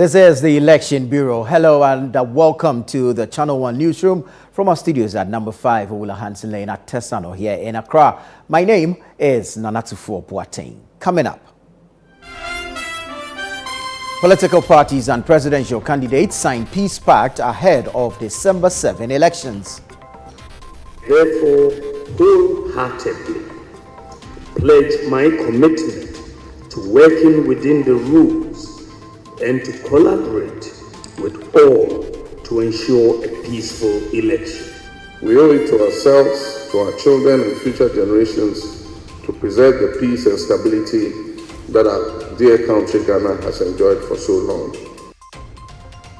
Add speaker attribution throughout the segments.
Speaker 1: This is the Election Bureau. Hello and welcome to the Channel One Newsroom from our studios at number 5 Owula Hansen Lane at Tesano here in Accra. My name is Nana Tuffour Boateng. Coming up, political parties and presidential candidates sign peace pact ahead of December 7 elections.
Speaker 2: Therefore, wholeheartedly pledge my commitment to working within the rules and to collaborate with all to ensure a peaceful election.
Speaker 3: We owe it to ourselves, to our children and future generations to preserve the peace and stability that our dear country Ghana has enjoyed for so long.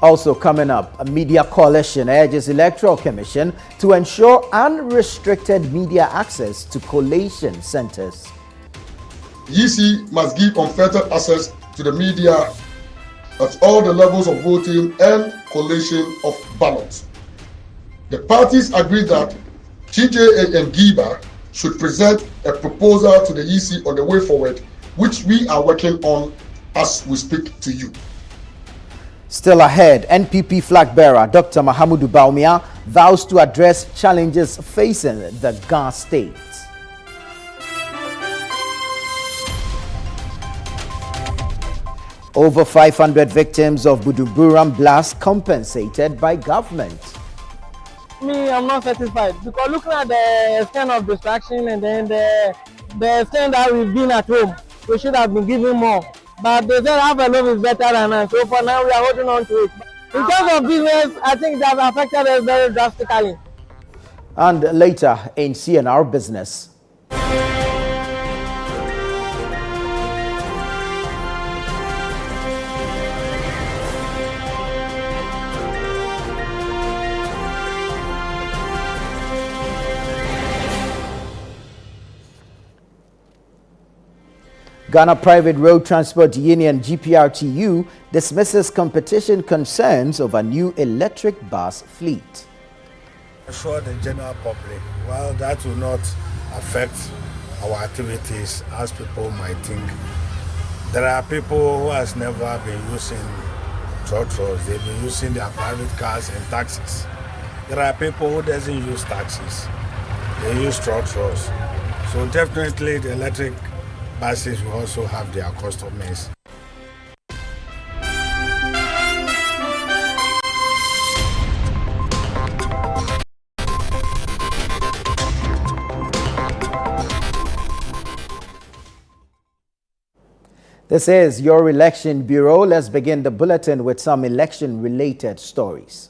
Speaker 1: Also coming up, a media coalition urges Electoral Commission to ensure unrestricted media access to collation centers.
Speaker 4: The EC must give unfettered access to the media at all the levels of voting and collation of ballots. The parties agreed that TJA and GIBA should present a proposal to the EC on the way forward, which we are working on as we speak to you.
Speaker 1: Still ahead, NPP flag bearer Dr. Bawumia vows to address challenges facing the Ghana state. Over 500 victims of Buduburam blast compensated by government.
Speaker 5: I'm not satisfied because looking at the extent of destruction and then the extent that we've been at home, we should have been given more. But they said half a loaf is better than none. So for now, we are holding on to it. In terms of business, I think that affected us very drastically.
Speaker 1: And later in CNR business. Ghana Private Road Transport Union GPRTU dismisses competition concerns over new electric bus fleet.
Speaker 6: Assure the general public, well, that will not affect our activities as people might think. There are people who has never been using trotros, they've been using their private cars and taxis. There are people who doesn't use taxis, they use trotros. So definitely the electric buses will also have their customers.
Speaker 1: This is your Election Bureau. Let's begin the bulletin with some election-related stories.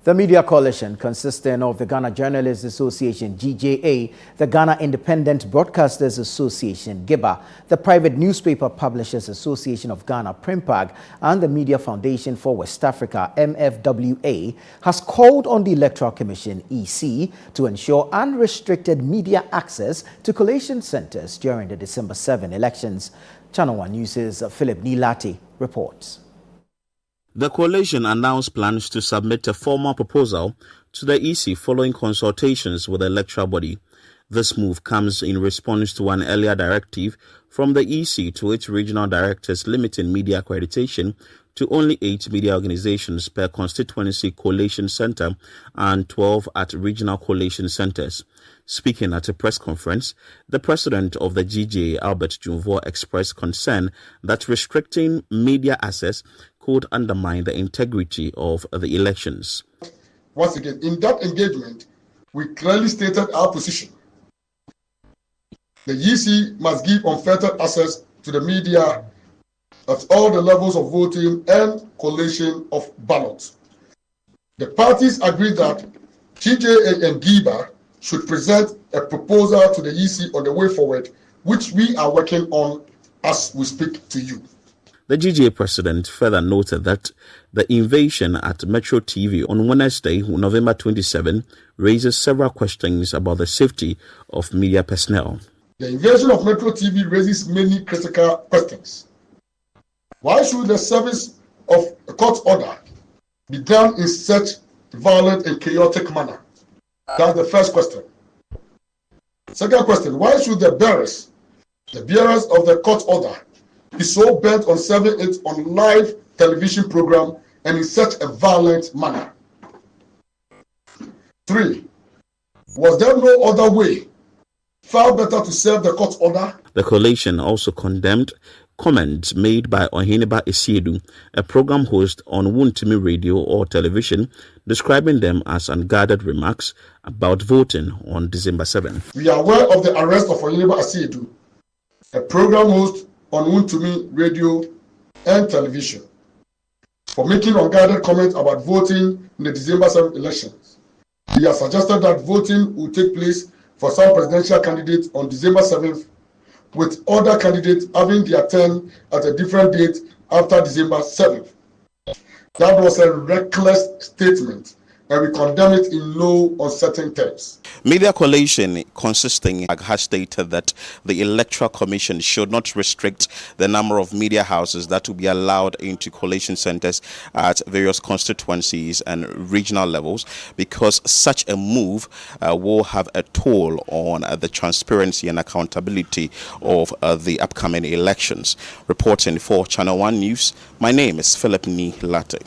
Speaker 1: The media coalition, consisting of the Ghana Journalists Association, GJA, the Ghana Independent Broadcasters Association, GIBA, the Private Newspaper Publishers Association of Ghana, PRIMPAG, and the Media Foundation for West Africa, MFWA, has called on the Electoral Commission, EC, to ensure unrestricted media access to collation centers during the December 7 elections. Channel One News' Philip Nilati reports.
Speaker 7: The coalition announced plans to submit a formal proposal to the EC following consultations with the electoral body. This move comes in response to an earlier directive from the EC to its regional directors limiting media accreditation to only 8 media organizations per constituency collation center and 12 at regional collation centers. Speaking at a press conference, the president of the GJA, Albert Junvo, expressed concern that restricting media access could undermine the integrity of the elections.
Speaker 4: Once again, in that engagement, we clearly stated our position. The EC must give unfettered access to the media at all the levels of voting and collation of ballots. The parties agreed that TJA and GIBA should present a proposal to the EC on the way forward, which we are working on as we speak to you.
Speaker 7: The GJA president further noted that the invasion at Metro TV on Wednesday, November 27, raises several questions about the safety of media personnel.
Speaker 4: The invasion of Metro TV raises many critical questions. Why should the service of a court order be done in such violent and chaotic manner? That's the first question. Second question, why should the bearers of the court order, be so bent on serving it on live television program and in such a violent manner? 3. Was there no other way, far better to serve the court order?
Speaker 7: The coalition also condemned comments made by Ohiniba Esiedu, a program host on Wuntumi radio or television, describing them as unguarded remarks about voting on December 7th.
Speaker 4: We are aware of the arrest of Ohiniba Esiedu, a program host on Wuntumi radio and television, for making unguarded comments about voting in the December 7th elections. He has suggested that voting will take place for some presidential candidates on December 7th, with other candidates having their turn at a different date after December 7th. That was a reckless statement, and we condemn it in no uncertain terms.
Speaker 7: Media coalition consisting has stated that the Electoral Commission should not restrict the number of media houses that will be allowed into coalition centers at various constituencies and regional levels, because such a move will have a toll on the transparency and accountability of the upcoming elections. Reporting for Channel One News, my name is Philip Latte.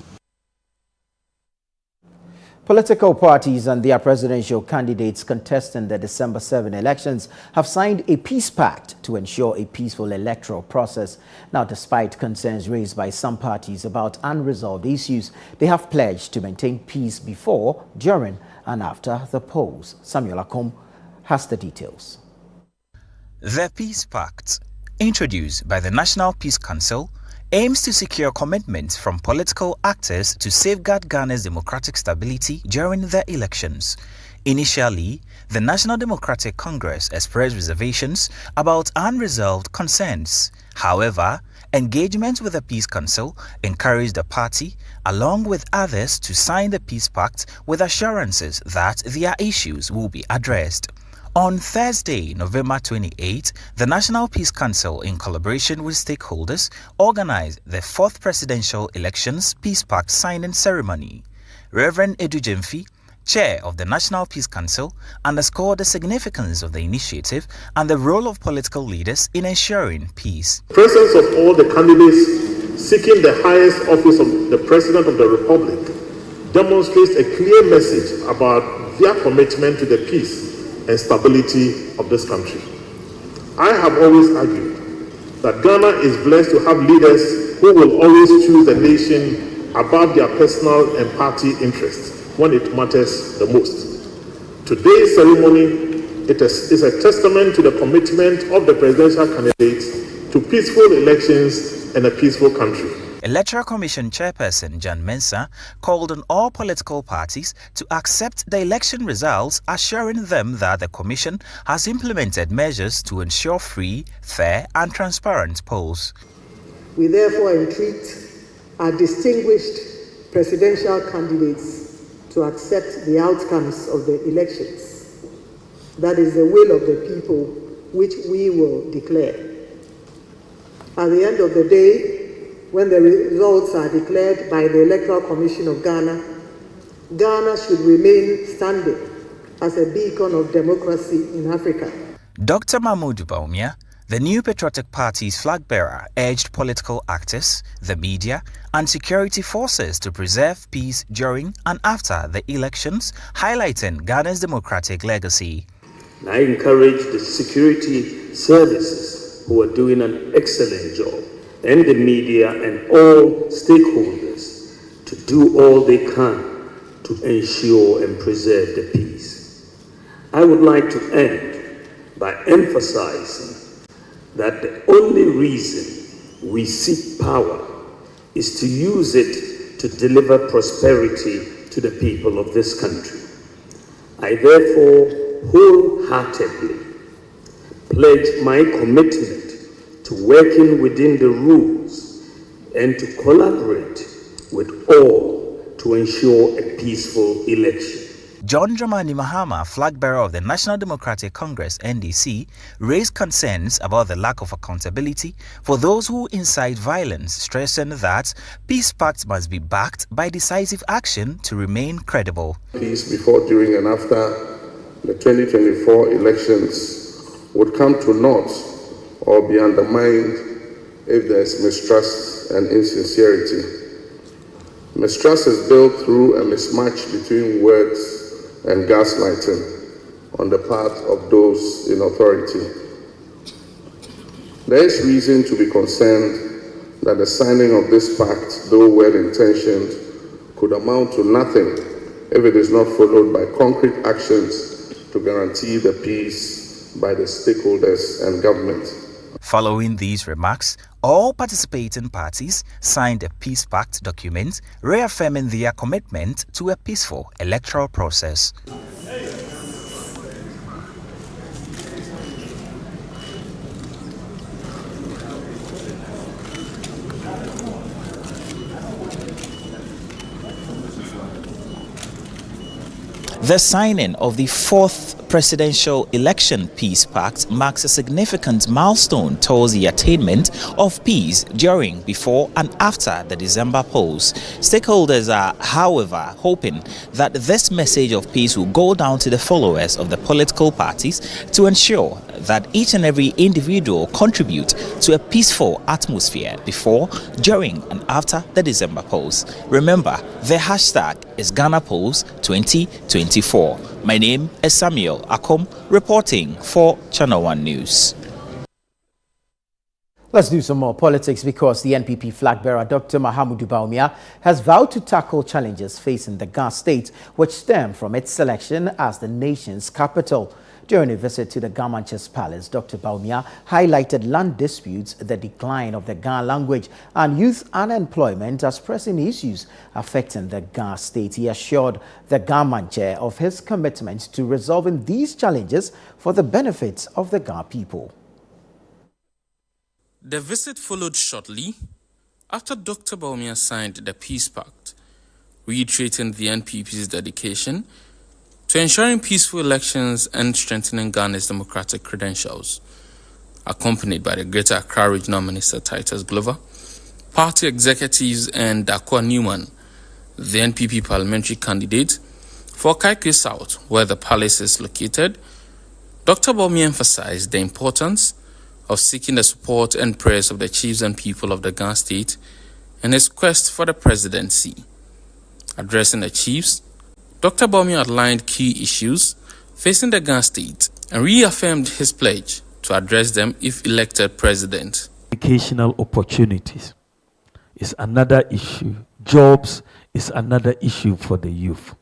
Speaker 1: Political parties and their presidential candidates contesting the December 7 elections have signed a peace pact to ensure a peaceful electoral process. Now, despite concerns raised by some parties about unresolved issues, they have pledged to maintain peace before, during and after the polls. Samuel Akom has the details.
Speaker 8: The Peace Pact, introduced by the National Peace Council, aims to secure commitments from political actors to safeguard Ghana's democratic stability during the elections. Initially, the National Democratic Congress expressed reservations about unresolved concerns. However, engagement with the Peace Council encouraged the party, along with others, to sign the Peace Pact with assurances that their issues will be addressed. On Thursday, November 28, the National Peace Council, in collaboration with stakeholders, organized the 4th Presidential Elections Peace Pact signing ceremony. Reverend Edu Jemfi, chair of the National Peace Council, underscored the significance of the initiative and the role of political leaders in ensuring peace.
Speaker 2: The presence of all the candidates seeking the highest office of the President of the Republic demonstrates a clear message about their commitment to the peace and stability of this country. I have always argued that Ghana is blessed to have leaders who will always choose the nation above their personal and party interests when it matters the most. Today's ceremony is a testament to the commitment of the presidential candidates to peaceful elections and a peaceful country.
Speaker 8: Electoral Commission Chairperson Jan Mensah called on all political parties to accept the election results, assuring them that the Commission has implemented measures to ensure free, fair and transparent polls.
Speaker 9: We therefore entreat our distinguished presidential candidates to accept the outcomes of the elections. That is the will of the people, which we will declare. At the end of the day, when the results are declared by the Electoral Commission of Ghana, Ghana should remain standing as a beacon of democracy in Africa.
Speaker 8: Dr. Bawumia, the New Patriotic Party's flag bearer, urged political actors, the media, and security forces to preserve peace during and after the elections, highlighting Ghana's democratic legacy.
Speaker 2: I encourage the security services who are doing an excellent job, and the media and all stakeholders to do all they can to ensure and preserve the peace. I would like to end by emphasizing that the only reason we seek power is to use it to deliver prosperity to the people of this country. I therefore wholeheartedly pledge my commitment to working within the rules and to collaborate with all to ensure a peaceful election.
Speaker 8: John Dramani Mahama, flag bearer of the National Democratic Congress (NDC), raised concerns about the lack of accountability for those who incite violence, stressing that peace pacts must be backed by decisive action to remain credible.
Speaker 3: Peace before, during, and after the 2024 elections would come to naught or be undermined if there is mistrust and insincerity. Mistrust is built through a mismatch between words and gaslighting on the part of those in authority. There is reason to be concerned that the signing of this pact, though well-intentioned, could amount to nothing if it is not followed by concrete actions to guarantee the peace by the stakeholders and government.
Speaker 8: Following these remarks, all participating parties signed a peace pact document reaffirming their commitment to a peaceful electoral process. The signing of the fourth presidential election peace pact marks a significant milestone towards the attainment of peace during, before, and after the December polls. Stakeholders are, however, hoping that this message of peace will go down to the followers of the political parties to ensure that each and every individual contribute to a peaceful atmosphere before, during, and after the December polls. Remember, the hashtag is Ghana Polls 2024. My name is Samuel Akom, reporting for Channel One News.
Speaker 1: Let's do some more politics because the NPP flag bearer Dr. Mahamudu Bawumia has vowed to tackle challenges facing the Ghana state which stem from its selection as the nation's capital. During a visit to the Gamanches Palace, Dr. Bawumia highlighted land disputes, the decline of the Ghana language and youth unemployment as pressing issues affecting the Ghana state. He assured the Gamanche of his commitment to resolving these challenges for the benefit of the Ghana people.
Speaker 10: The visit followed shortly after Dr. Bawumia signed the Peace Pact, reiterating the NPP's dedication to ensuring peaceful elections and strengthening Ghana's democratic credentials. Accompanied by the Greater Accra Regional Minister Titus Glover, party executives, and Dakwa Newman, the NPP parliamentary candidate for Kaikwe South, where the palace is located, Dr. Bawumia emphasized the importance of seeking the support and prayers of the chiefs and people of the Ghana state in his quest for the presidency. Addressing the chiefs, Dr. Bawumia outlined key issues facing the Ghana state and reaffirmed his pledge to address them if elected president.
Speaker 11: Educational opportunities is another issue. Jobs is another issue for the youth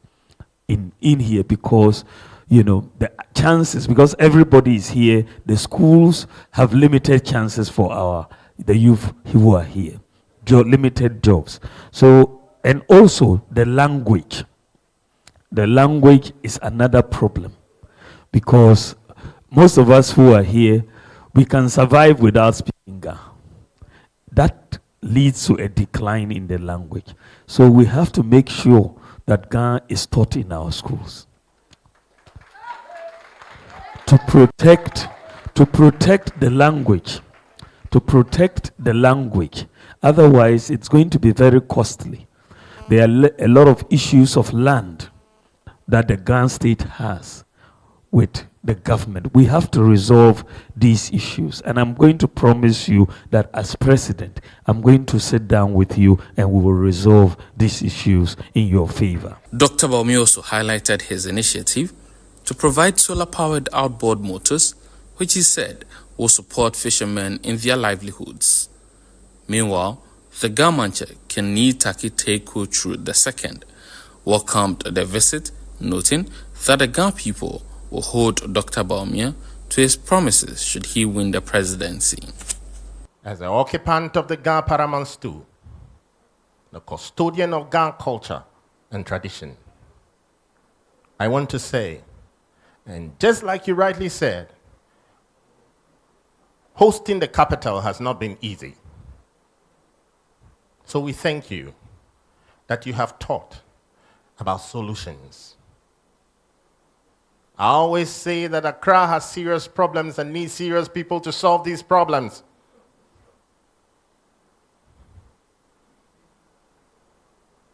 Speaker 11: in here because, you know, the chances, because everybody is here, the schools have limited chances for the youth who are here, limited jobs. So, and also the language. The language is another problem because most of us who are here, we can survive without speaking Ghana. That leads to a decline in the language. So we have to make sure that Ghana is taught in our schools. To protect the language. To protect the language. Otherwise, it's going to be very costly. There are a lot of issues of land that the Ghana state has with the government. We have to resolve these issues. And I'm going to promise you that as president, I'm going to sit down with you and we will resolve these issues in your favor.
Speaker 10: Dr. Bawumia also highlighted his initiative to provide solar-powered outboard motors, which he said will support fishermen in their livelihoods. Meanwhile, the Gamanche Kenny Taki Teku True II welcomed the visit, noting that the Ghana people will hold Dr. Bawumia to his promises should he win the presidency.
Speaker 12: As the occupant of the Ghana Paramount stool, the custodian of Ghana culture and tradition, I want to say, and just like you rightly said, hosting the capital has not been easy. So we thank you that you have taught about solutions. I always say that Accra has serious problems and needs serious people to solve these problems.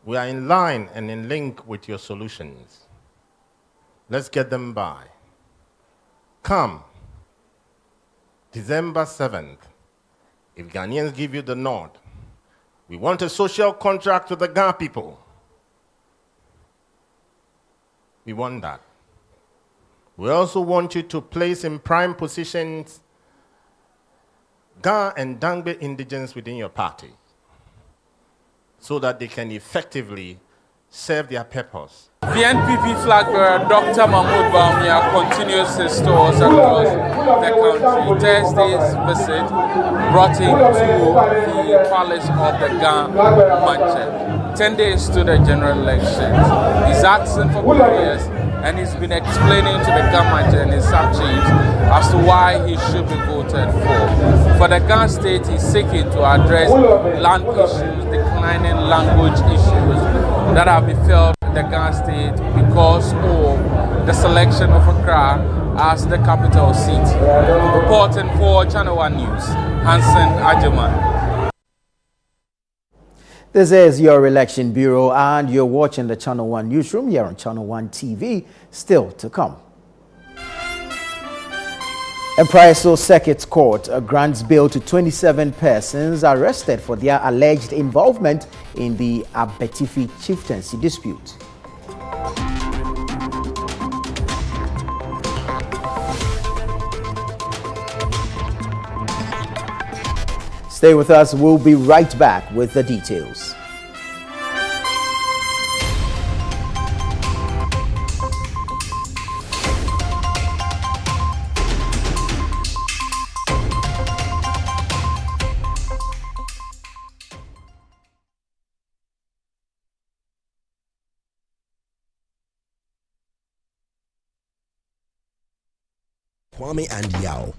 Speaker 12: We are in line and in link with your solutions. Let's get them by. Come, December 7th, if Ghanaians give you the nod, we want a social contract with the Ghana people. We want that. We also want you to place in prime positions Ga and Dangbe indigents within your party so that they can effectively serve their purpose.
Speaker 10: The NPP flag bearer, Dr. Mahmoud Bawumia, continues his tours across the country. Thursday's visit brought him to the palace of the Ga Manche. 10 days to the general elections. He's asking for prayers, and he's been explaining to the government and his sub-chiefs as to why he should be voted for. For the Ghana state, he's seeking to address land issues, declining language issues that have befell the Ghana state because of the selection of Accra as the capital seat. Reporting for Channel One News, Hansen Ajeman.
Speaker 1: This is your election bureau, and you're watching the Channel One Newsroom here on Channel One TV. Still to come. Empriso Circuit Court grants bail to 27 persons arrested for their alleged involvement in the Abetifi chieftaincy dispute. Stay with us. We'll be right back with the details.
Speaker 13: Kwame and Yao.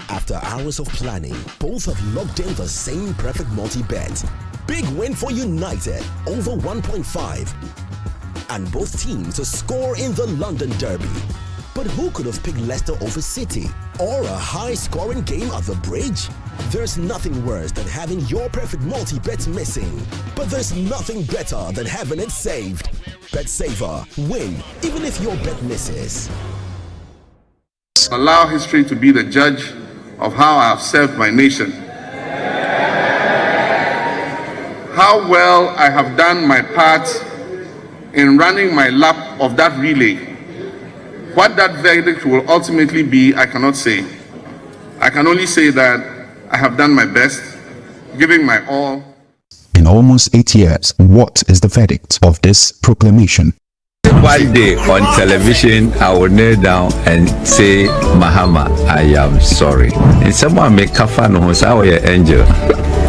Speaker 13: After hours of planning, both have locked in the same perfect multi-bet. Big win for United, over 1.5. And both teams to score in the London Derby. But who could have picked Leicester over City? Or a high-scoring game at the Bridge? There's nothing worse than having your perfect multi-bet missing. But there's nothing better than having it saved. Bet Saver. Win, even if your bet misses.
Speaker 3: Allow history to be the judge of how I have served my nation. How well I have done my part in running my lap of that relay. What that verdict will ultimately be, I cannot say. I can only say that I have done my best, giving my all.
Speaker 14: In almost 8 years, what is the verdict of this proclamation?
Speaker 15: One day on television, I will kneel down and say, Mahama, I am sorry. And someone make kafan who say, an angel.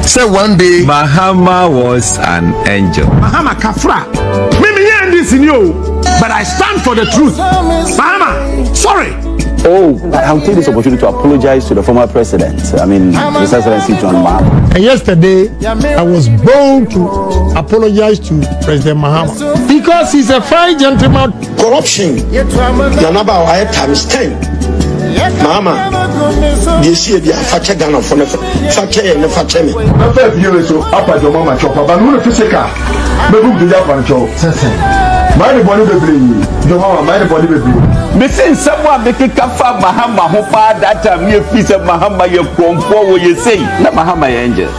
Speaker 16: Say one day,
Speaker 15: Mahama was an angel.
Speaker 16: Mahama Kafra. Maybe hear this in you, but I stand for the truth. Mahama, sorry.
Speaker 17: Oh, I'll take this opportunity to apologize to the former president. His Excellency John Mahama.
Speaker 16: And yesterday, I was bound to apologize to President Mahama because he's a fine gentleman.
Speaker 18: Corruption, the number of times 10. Mahama, this year, the Facha Ghana for the Facha and the Facha.
Speaker 19: After a year or so, up at your mama chopper, but who to take her? Maybe the Japan show. My body will be your mama, my body will be.
Speaker 15: Me say someone make a kafa Mahama who pa that time you piece of Mahama you come forward you say na Mahama angel.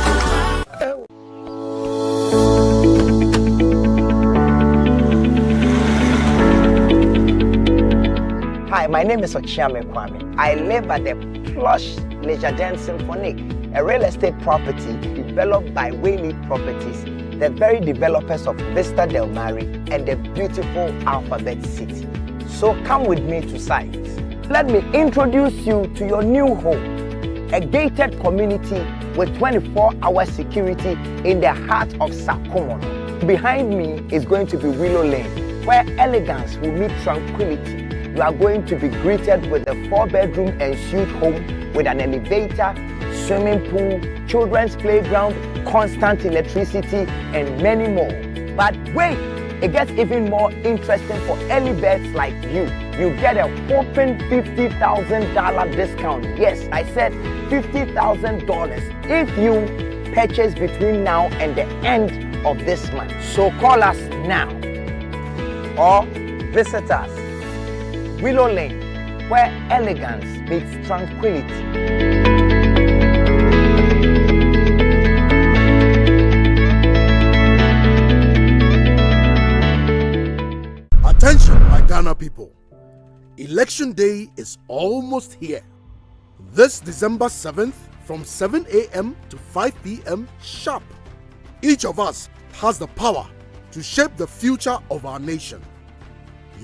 Speaker 20: Hi, my name is Ochiame Kwame. I live at the plush Leisure Den Symphonic, a real estate property developed by Whaley Properties, the very developers of Vista Del Mar and the beautiful Alphabet City. So come with me to site. Let me introduce you to your new home, a gated community with 24-hour security in the heart of Sakumono. Behind me is going to be Willow Lane, where elegance will meet tranquility. You are going to be greeted with a 4-bedroom ensuite home with an elevator, swimming pool, children's playground, constant electricity, and many more. But wait! It gets even more interesting for early birds like you. you get a whopping $50,000 discount. Yes, I said $50,000 if you purchase between now and the end of this month. So call us now or visit us, Willow Lane, where elegance meets tranquility.
Speaker 21: Attention, my Ghana people. Election day is almost here. This December 7th from 7 a.m. to 5 p.m. sharp. Each of us has the power to shape the future of our nation.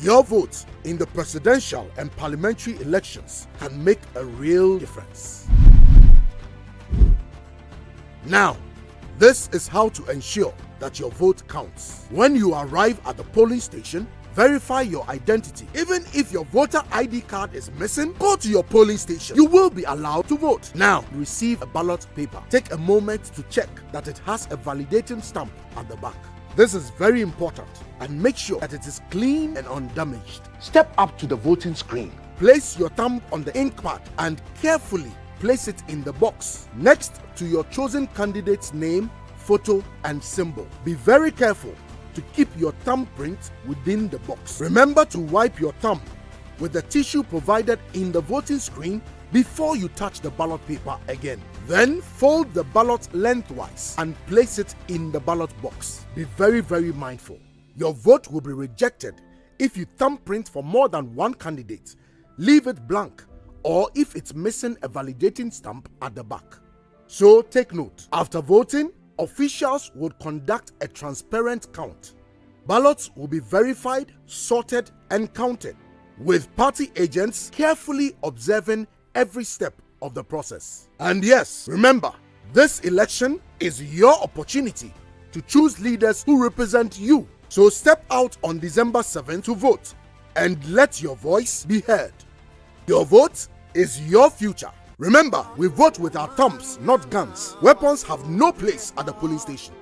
Speaker 21: Your vote in the presidential and parliamentary elections can make a real difference. Now, this is how to ensure that your vote counts. When you arrive at the polling station, verify your identity. Even if your voter ID card is missing, go to your polling station. You will be allowed to vote. Now, receive a ballot paper. Take a moment to check that it has a validating stamp at the back. This is very important, and make sure that it is clean and undamaged. Step up to the voting screen. Place your thumb on the ink pad and carefully place it in the box next to your chosen candidate's name, photo, and symbol. Be very careful to keep your thumbprint within the box. Remember to wipe your thumb with the tissue provided in the voting screen before you touch the ballot paper again. Then fold the ballot lengthwise and place it in the ballot box. Be very, very mindful. Your vote will be rejected if you thumbprint for more than one candidate, leave it blank, or if it's missing a validating stamp at the back. So take note. After voting, officials would conduct a transparent count. Ballots will be verified, sorted, and counted, with party agents carefully observing every step of the process. And yes, remember, this election is your opportunity to choose leaders who represent you. So step out on December 7th to vote and let your voice be heard. Your vote is your future. Remember, we vote with our thumbs, not guns. Weapons have no place at the polling station.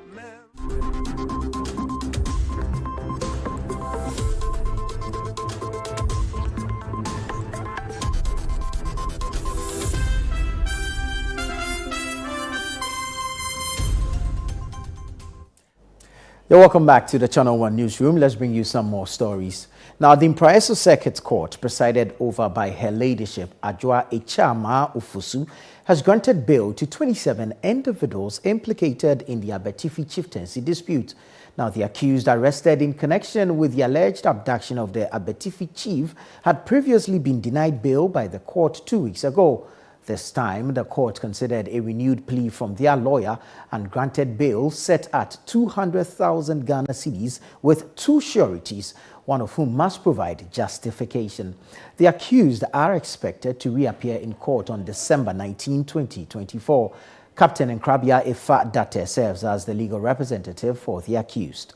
Speaker 1: You're welcome back to the Channel One Newsroom. Let's bring you some more stories. Now, the Impraiso Circuit Court, presided over by Her Ladyship Adjoa Echama Ufusu, has granted bail to 27 individuals implicated in the Abetifi chieftaincy dispute. Now, the accused arrested in connection with the alleged abduction of the Abetifi chief had previously been denied bail by the court 2 weeks ago. This time, the court considered a renewed plea from their lawyer and granted bail set at 200,000 Ghana cedis with two sureties, one of whom must provide justification. The accused are expected to reappear in court on December 19, 2024. Captain Nkrabia Efa Date serves as the legal representative for the accused.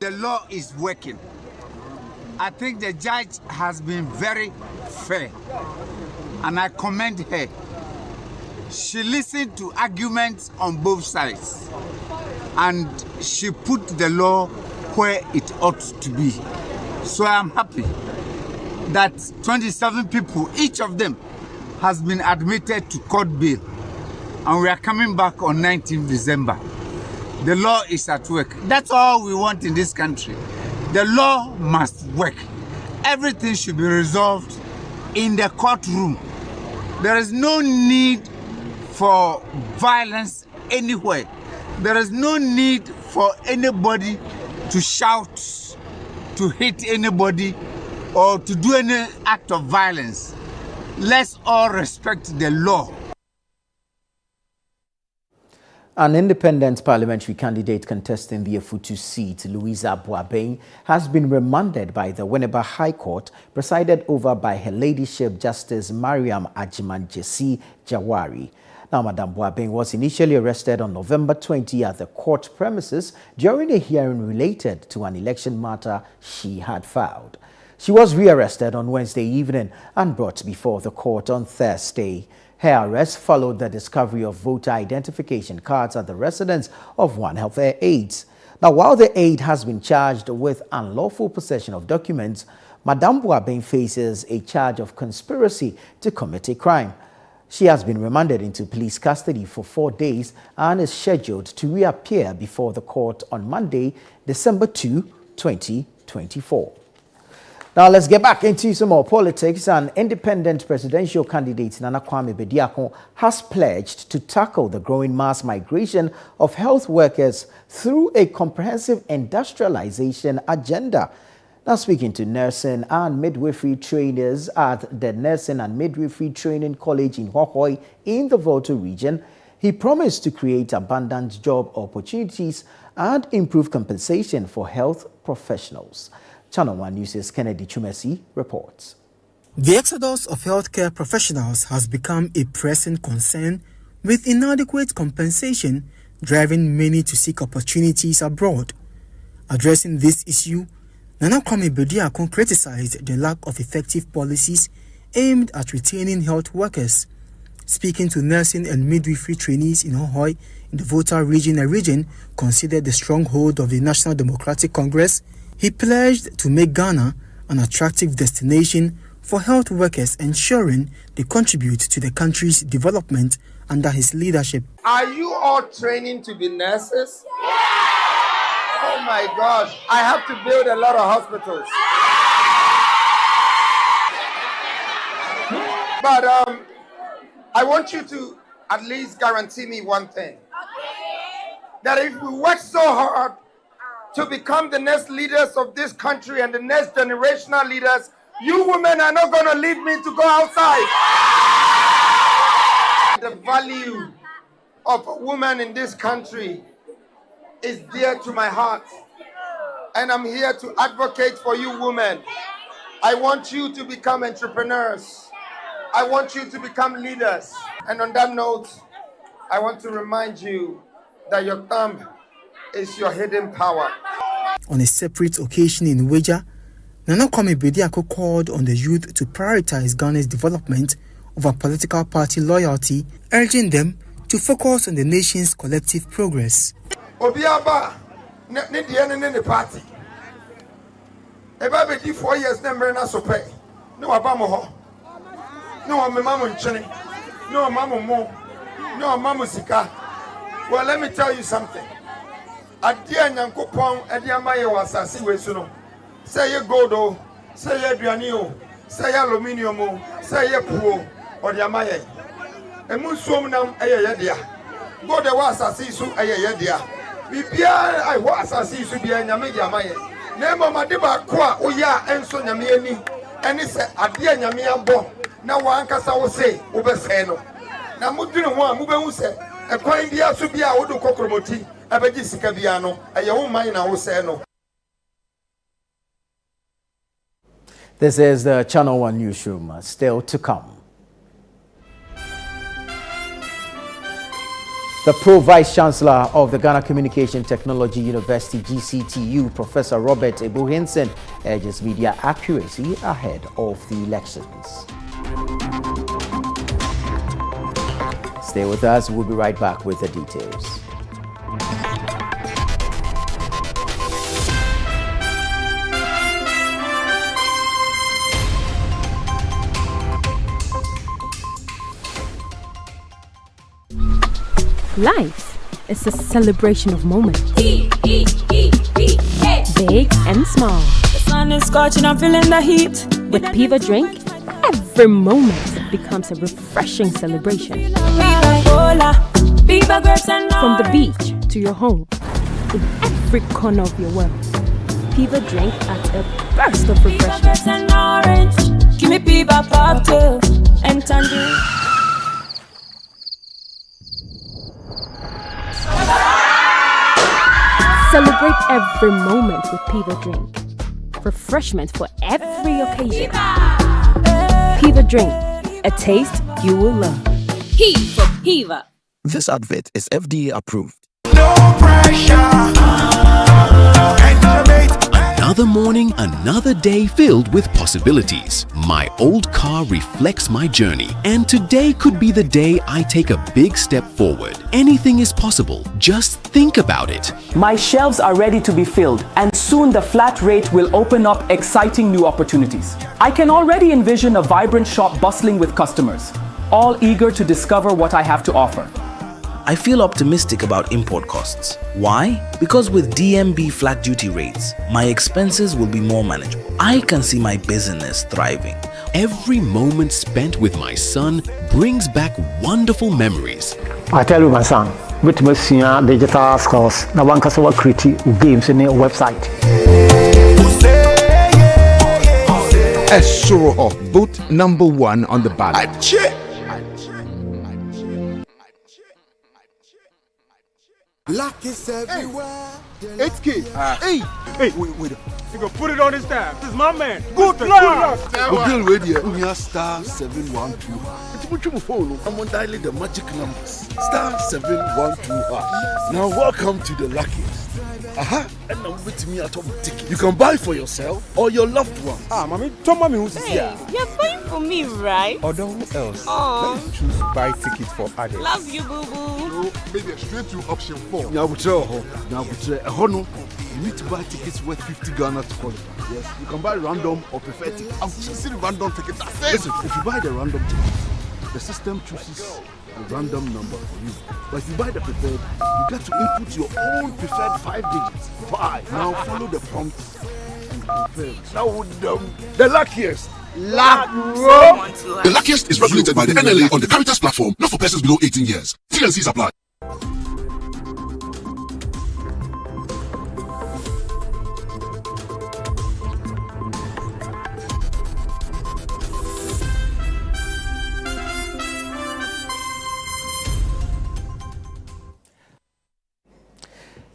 Speaker 22: The law is working. I think the judge has been very fair, and I commend her. She listened to arguments on both sides, and she put the law where it ought to be. So I'm happy that 27 people, each of them, has been admitted to court bail, and we are coming back on 19th December. The law is at work. That's all we want in this country. The law must work. Everything should be resolved in the courtroom. There is no need for violence anywhere. There is no need for anybody to shout, to hit anybody, or to do any act of violence. Let's all respect the law.
Speaker 1: An independent parliamentary candidate contesting the Afutu seat, Louisa Boateng, has been remanded by the Winneba High Court, presided over by Her Ladyship Justice Mariam Ajiman-Jesse Jawari. Now, Madam Boateng was initially arrested on November 20 at the court premises during a hearing related to an election matter she had filed. She was rearrested on Wednesday evening and brought before the court on Thursday. Her arrest followed the discovery of voter identification cards at the residence of one of her aides. Now, while the aide has been charged with unlawful possession of documents, Madame Boateng faces a charge of conspiracy to commit a crime. She has been remanded into police custody for 4 days and is scheduled to reappear before the court on Monday, December 2, 2024. Now let's get back into some more politics. An independent presidential candidate, Nana Tuffour Boateng, has pledged to tackle the growing mass migration of health workers through a comprehensive industrialization agenda. Now speaking to nursing and midwifery trainers at the Nursing and Midwifery Training College in Hohoi in the Volta region, he promised to create abundant job opportunities and improve compensation for health professionals. Channel One News' Kennedy Chumesi reports.
Speaker 5: The exodus of healthcare professionals has become a pressing concern, with inadequate compensation driving many to seek opportunities abroad. Addressing this issue, Nana Tuffour Boateng criticized the lack of effective policies aimed at retaining health workers. Speaking to nursing and midwifery trainees in Hohoi in the Volta region, a region considered the stronghold of the National Democratic Congress, he pledged to make Ghana an attractive destination for health workers, ensuring they contribute to the country's development under his leadership.
Speaker 6: Are you all training to be nurses? Oh my gosh, I have to build a lot of hospitals. But I want you to at least guarantee me one thing. That if we work so hard to become the next leaders of this country and the next generational leaders, you women are not going to leave me to go outside. The value of a woman in this country is dear to my heart. And I'm here to advocate for you women. I want you to become entrepreneurs. I want you to become leaders. And on that note, I want to remind you that your thumb is your hidden power.
Speaker 5: On a separate occasion in Weja, Nana Tuffour Boateng called on the youth to prioritize Ghana's development over political party loyalty, urging them to focus on the nation's collective progress.
Speaker 6: Obiaba, ne party. Eba be 4 years number na so pay. No abamo ho. No mama nchene. No mama mo. No mama sika. Well, let me tell you something. Adia nyankopon adiama ye wasase wesu no. Say ye gold o, say ye aduane o, say ye aluminium o, say ye puo o diama ye. Emu suom nam eye ye dia. Gold e wasase su eye ye dia. Bibia ai wasase su bia nyame diama ye. Na mama de ba ko a oya enso nyame ani. Eni se adia nyame abo na wankasa wo se wo be se no. Na mudwene ho a mubehu se ekwan bia so bia wo do kokromoti.
Speaker 1: This is the Channel One Newsroom. Still to come. The Pro-Vice-Chancellor of the Ghana Communication Technology University, GCTU, Professor Robert Ebuhinson, urges media accuracy ahead of the elections. Stay with us. We'll be right back with the details.
Speaker 23: Life is a celebration of moments. Big and small.
Speaker 24: The sun is scorching, I'm feeling the heat.
Speaker 23: With Piva Drink, every moment becomes a refreshing celebration. From the beach to your home, in every corner of your world, Piva Drink at a burst of refreshment.
Speaker 24: Give me Piva cocktail and tangerine.
Speaker 23: Celebrate every moment with Piva Drink. Refreshment for every occasion. Piva Drink, a taste you will love.
Speaker 24: P for Piva.
Speaker 13: This advert is FDA approved.
Speaker 25: No pressure.
Speaker 2: Another morning, another day filled with possibilities. My old car reflects my journey, and today could be the day I take a big step forward. Anything is possible. Just think about it.
Speaker 4: My shelves are ready to be filled, and soon the flat rate will open up exciting new opportunities. I can already envision a vibrant shop bustling with customers, all eager to discover what I have to offer.
Speaker 7: I feel optimistic about import costs. Why? Because with DMB flat duty rates, my expenses will be more manageable. I can see my business thriving.
Speaker 2: Every moment spent with my son brings back wonderful memories.
Speaker 9: I tell you, my son, with my digital skills, now one can create games in a website.
Speaker 25: A show of boot number 1 on the ballot.
Speaker 26: Luck is everywhere.
Speaker 27: 8K. Hey, wait. You gonna put it on his tab. This is my man. Good luck.
Speaker 26: Bill radio. Unya star 712. I'm on dialing the magic numbers. Star 712. Now welcome to the luckiest. And now with me at home ticket. You can buy for yourself or your loved one.
Speaker 27: Mommy, tell mommy who's here.
Speaker 28: You're buying for me, right?
Speaker 27: Or who else?
Speaker 28: Oh.
Speaker 27: Let's choose buy tickets for others.
Speaker 28: Love you, boo boo.
Speaker 26: Maybe straight to option 4. Now, you need to buy tickets worth 50 Ghana to qualify. Yes, you can buy random or preferred tickets. I'm choosing random tickets. That's it. Listen, if you buy the random ticket, the system chooses a random number for you. But if you buy the preferred, you get to input your own preferred 5 digits. Now follow the prompts and confirm. Now the luckiest.
Speaker 29: The luckiest is regulated by the NLA on the Caritas platform, not for persons below 18 years. T&Cs apply.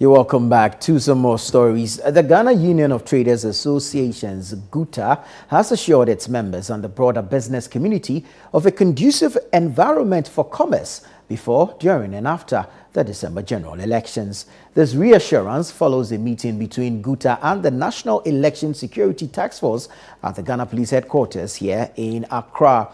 Speaker 1: You're welcome back to some more stories. The Ghana Union of Traders Associations, GUTA, has assured its members and the broader business community of a conducive environment for commerce before, during and after the December general elections. This reassurance follows a meeting between GUTA and the National Election Security Task Force at the Ghana Police Headquarters here in Accra.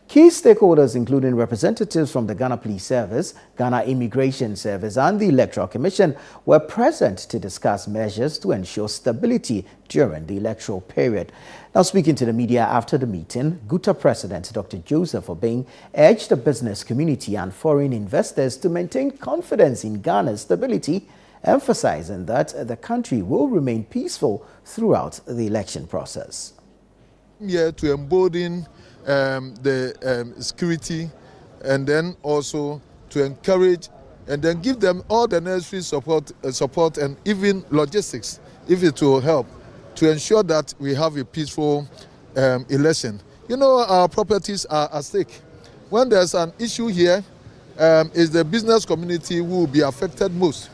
Speaker 1: Key stakeholders, including representatives from the Ghana Police Service, Ghana Immigration Service and the Electoral Commission, were present to discuss measures to ensure stability during the electoral period. Now, speaking to the media after the meeting, GUTA President Dr. Joseph Obeng urged the business community and foreign investors to maintain confidence in Ghana's stability, emphasizing that the country will remain peaceful throughout the election process.
Speaker 16: Here to embolden the security, and then also to encourage and then give them all the necessary support and even logistics, if it will help, to ensure that we have a peaceful election. You know, our properties are at stake. When there's an issue here, it's the business community who will be affected most.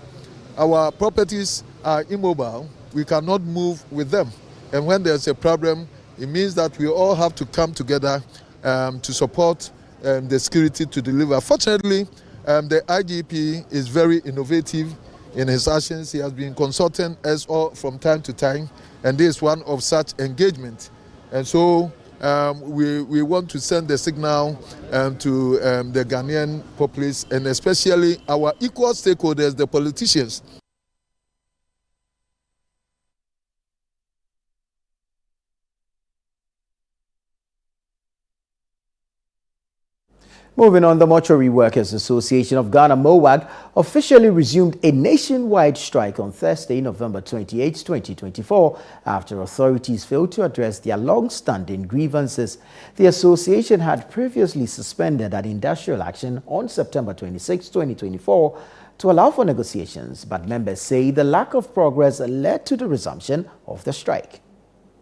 Speaker 16: Our properties are immobile. We cannot move with them. And when there's a problem, it means that we all have to come together to support the security to deliver. Fortunately, the IGP is very innovative in his actions. He has been consulting us all from time to time, and this is one of such engagement. And so we want to send the signal to the Ghanaian populace, and especially our equal stakeholders, the politicians.
Speaker 1: Moving on, the Mortuary Workers Association of Ghana, MOWAG, officially resumed a nationwide strike on Thursday, November 28, 2024, after authorities failed to address their long-standing grievances. The association had previously suspended an industrial action on September 26, 2024, to allow for negotiations, but members say the lack of progress led to the resumption of the strike.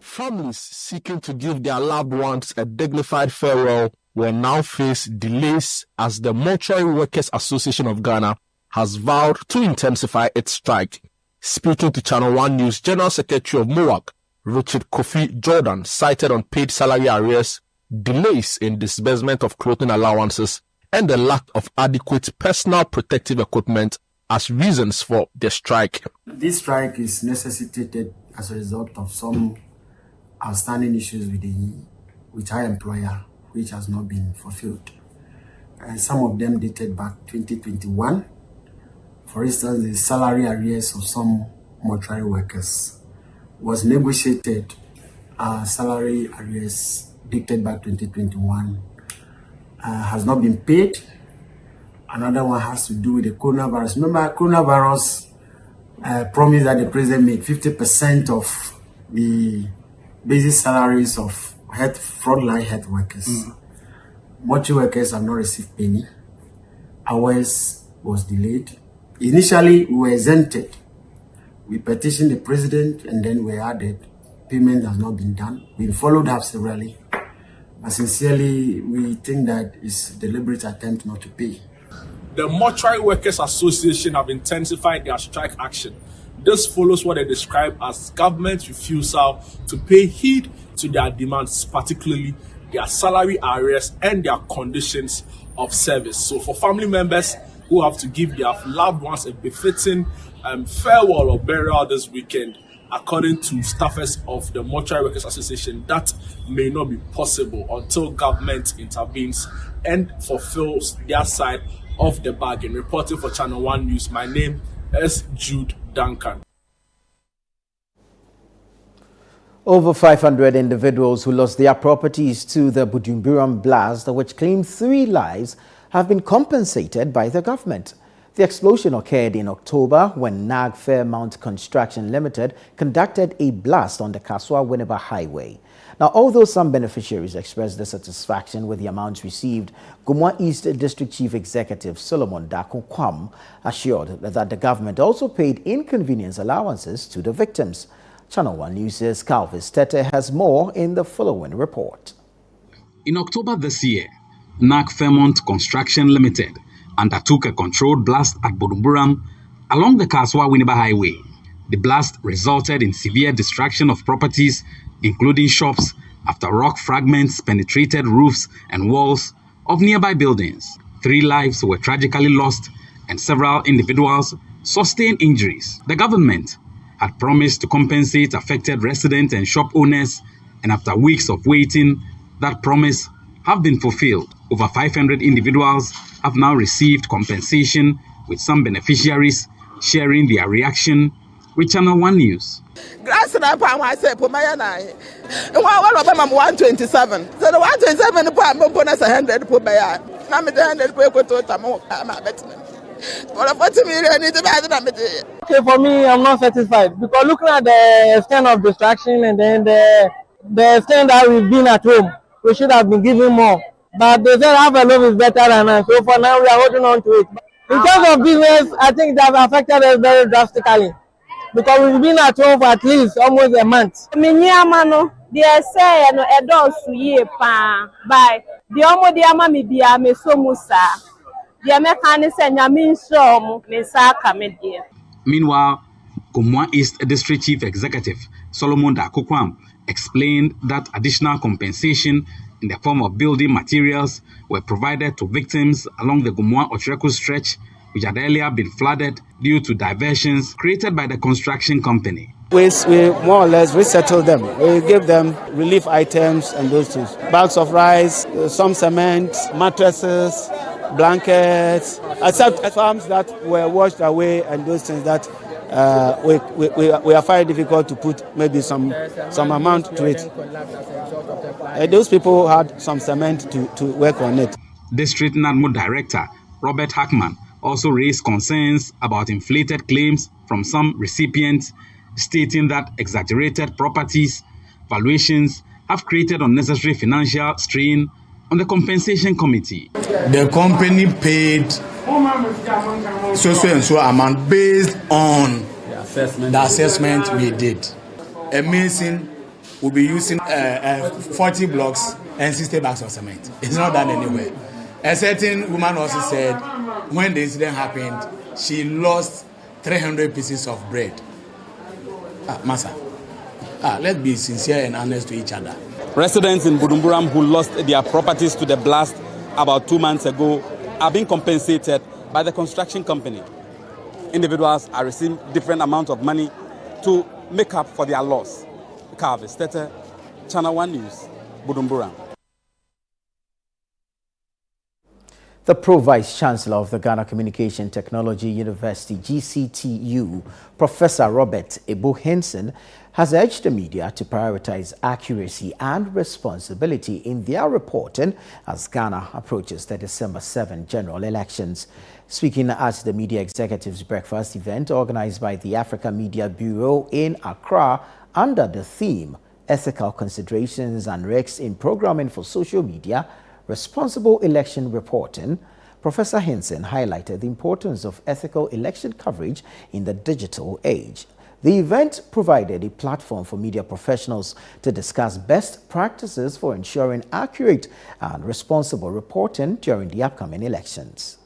Speaker 30: Families seeking to give their loved ones a dignified farewell will now face delays as the Mortuary Workers Association of Ghana has vowed to intensify its strike. Speaking to Channel One News, General Secretary of MOWAG, Richard Kofi Jordan, cited unpaid salary arrears, delays in disbursement of clothing allowances, and the lack of adequate personal protective equipment as reasons for the strike.
Speaker 31: This strike is necessitated
Speaker 3: as a result of some outstanding issues with our employer, which has not been fulfilled. And some of them dated back 2021. For instance, the salary arrears of some mortuary workers was negotiated. Salary arrears dated back 2021 has not been paid. Another one has to do with the coronavirus. Remember, coronavirus promised that the president made 50% of the basic salaries of frontline health workers. Mortuary workers have not received penny. Ours was delayed. Initially, we were exempted. We petitioned the president and then we added. Payment has not been done. We followed up severally. But sincerely, we think that it's a deliberate attempt not to pay.
Speaker 30: The Mortuary Workers Association have intensified their strike action. This follows what they describe as government's refusal to pay heed to their demands, particularly their salary arrears and their conditions of service. So for family members who have to give their loved ones a befitting farewell or burial this weekend, according to staffers of the Mortuary Workers Association, that may not be possible until government intervenes and fulfills their side of the bargain. Reporting for Channel One News, my name is Jude Duncan.
Speaker 1: Over 500 individuals who lost their properties to the Buduburam blast, which claimed 3 lives, have been compensated by the government. The explosion occurred in October when NAG Fairmount Construction Limited conducted a blast on the Kaswa-Winneba Highway. Now, although some beneficiaries expressed dissatisfaction with the amounts received, Gumwa East District Chief Executive Solomon Dakokwam assured that the government also paid inconvenience allowances to the victims. Channel One News' Calvis Tete has more in the following report.
Speaker 8: In October this year, NAG Fairmount Construction Limited undertook a controlled blast at Buduburam along the Kaswa-Winneba Highway. The blast resulted in severe destruction of properties, including shops, after rock fragments penetrated roofs and walls of nearby buildings. 3 lives were tragically lost and several individuals sustained injuries. The government had promised to compensate affected residents and shop owners, and after weeks of waiting, that promise have been fulfilled. Over 500 individuals have now received compensation, with some beneficiaries sharing their reaction with Channel One News.
Speaker 10: Grass and I said, Pomaya 127. So the 127 bonus 100 Pomaya. I'm 100
Speaker 11: Okay, for me, I'm not satisfied because looking at the extent of distraction and then the extent that we've been at home, we should have been given more. But they said half a loaf is better than none. So for now, we are holding on to it. In terms of business, I think that has affected us very drastically because we've been at home for at least almost a month.
Speaker 12: They say no adults ye pa by the omo the ama me bia me so musa. The American say nyame so me sa ka me die.
Speaker 8: Meanwhile, Gumwa East District Chief Executive Solomon Dakokwam explained that additional compensation in the form of building materials were provided to victims along the Gumwa-Otreko stretch, which had earlier been flooded due to diversions created by the construction company.
Speaker 14: We more or less resettled them. We gave them relief items and those things. Bags of rice, some cement, mattresses, blankets, except farms that were washed away and those things that we are finding difficult to put maybe some amount to it. Those people had some cement to work on it.
Speaker 8: District NADMO Director Robert Hackman also raised concerns about inflated claims from some recipients, stating that exaggerated properties valuations have created unnecessary financial strain on the compensation committee.
Speaker 15: The company paid so and so amount based on the assessment we did. A mason will be using 40 blocks and 60 bags of cement. It's not done anywhere. A certain woman also said when the incident happened, she lost 300 pieces of bread. Massa, let's be sincere and honest to each other.
Speaker 17: Residents in Buduburam who lost their properties to the blast about 2 months ago are being compensated by the construction company. Individuals are receiving different amounts of money to make up for their loss. Carvis Tete, Channel One News, Buduburam.
Speaker 1: The Pro-Vice Chancellor of the Ghana Communication Technology University, GCTU, Professor Robert Ebohensen, has urged the media to prioritize accuracy and responsibility in their reporting as Ghana approaches the December 7 general elections. Speaking at the Media Executives Breakfast event organized by the Africa Media Bureau in Accra under the theme, Ethical Considerations and Risks in Programming for Social Media, Responsible Election Reporting, Professor Henson highlighted the importance of ethical election coverage in the digital age. The event provided a platform for media professionals to discuss best practices for ensuring accurate and responsible reporting during the upcoming elections.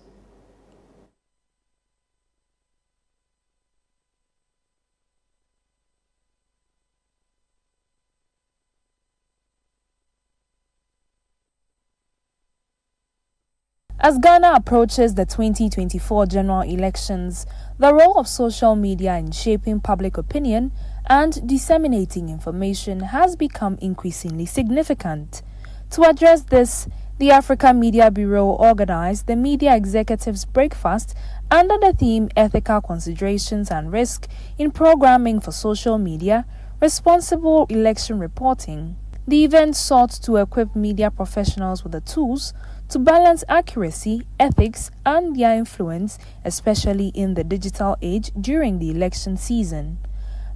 Speaker 5: As Ghana approaches the 2024 general elections, the role of social media in shaping public opinion and disseminating information has become increasingly significant. To address this, the Africa Media Bureau organized the Media Executives Breakfast under the theme Ethical Considerations and Risk in Programming for Social Media, Responsible Election Reporting. The event sought to equip media professionals with the tools to balance accuracy, ethics, and their influence, especially in the digital age during the election season.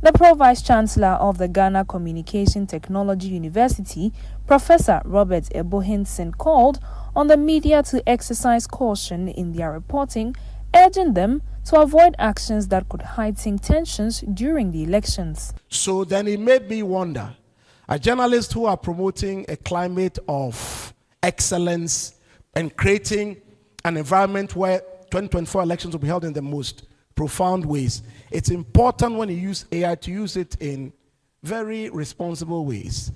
Speaker 5: The Pro-Vice Chancellor of the Ghana Communication Technology University, Professor Robert Ebohensen, called on the media to exercise caution in their reporting, urging them to avoid actions that could heighten tensions during the elections.
Speaker 6: So then it made me wonder, journalists who are promoting a climate of excellence and creating an environment where 2024 elections will be held in the most profound ways. It's important when you use AI to use it in very responsible ways.